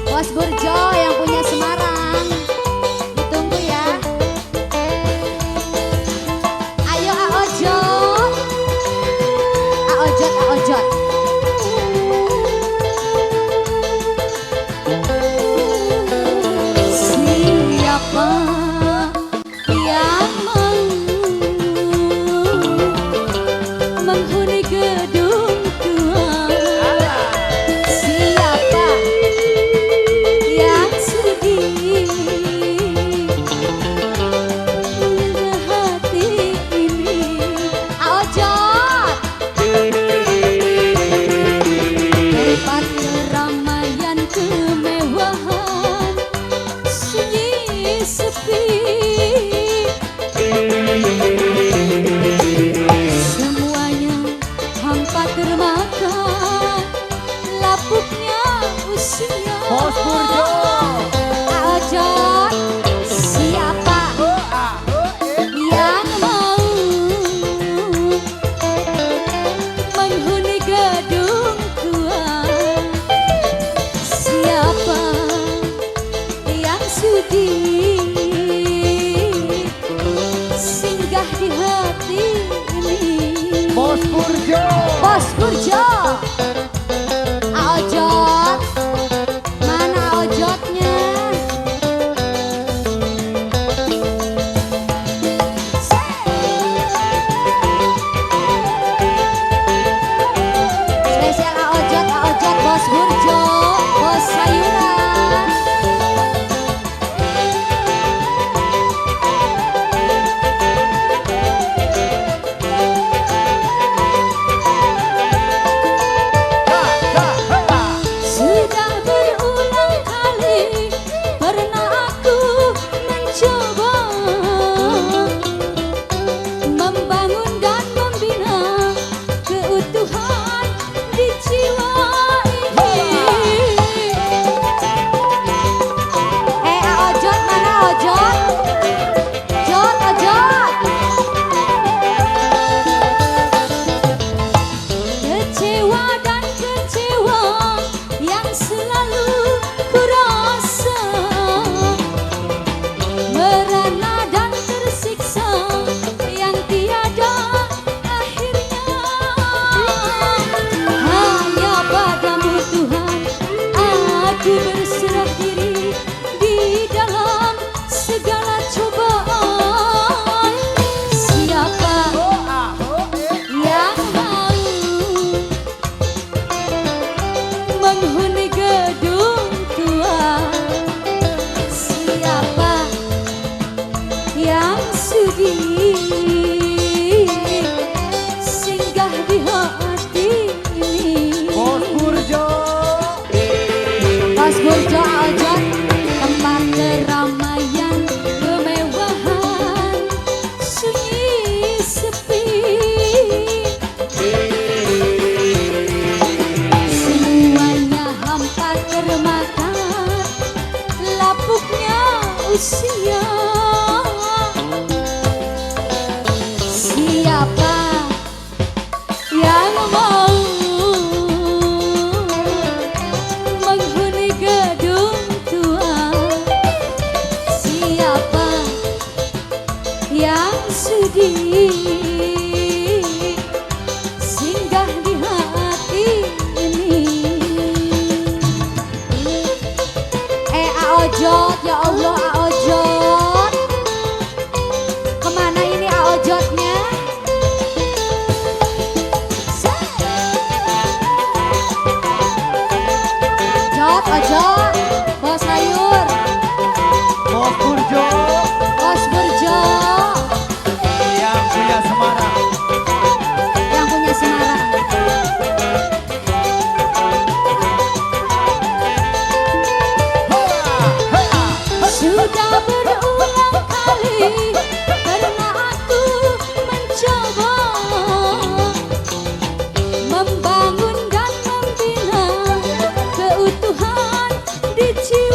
Bos Burjo yang punya Semarang, ditunggu ya. Ayo Aojot, Aojot, Aojot. Siapa yang mau menghuni gedung tua? Siapa yang sudi menyentuh hati ini? Aojot. Tempat keramaian kemewahan sunyi sepi, semuanya hampa termakan lapuknya usia. Bos Burjo. Aojot, siapa yang mau menghuni gedung tua? Siapa yang sudi singgah di hati ini? Bos Burjo. Bos Burjo. Aojot, mana Aojotnya? Spesial Aojot, Aojot, Bos Burjo, Bos Sayuran. Sudah berulang kali pernah aku mencoba membangun dan membina keutuhan di jiwa ini. Aojot, mana Aojot? Jot, Aojot. Kecewa dan kecewa yang selalu kurasa, merana dan tersiksa yang tiada akhirnya. Hanya padamu Tuhan aku berserah diri di dalam segala cobaan. Siapa yang mau menghuni gedung tua? Siapa yang sudi singgah di hati ini? Bos Burjo. Bos Burjo, Aojot, tempat keramaian kemewahan sunyi sepi, semuanya hampa termakan lapuknya usia. Siapa yang mau menghuni gedung tua? Siapa yang sudi singgah di hati ini? Aojot, ya Allah Aojot, kemana ini Aojotnya? Jot, Aojot, Bos Sayur, Bos Burjo. Bos Burjo Yang punya Semarang. yang punya Semarang. Sudah berulang kali pernah aku mencoba membangun dan membina keutuhan di jiwa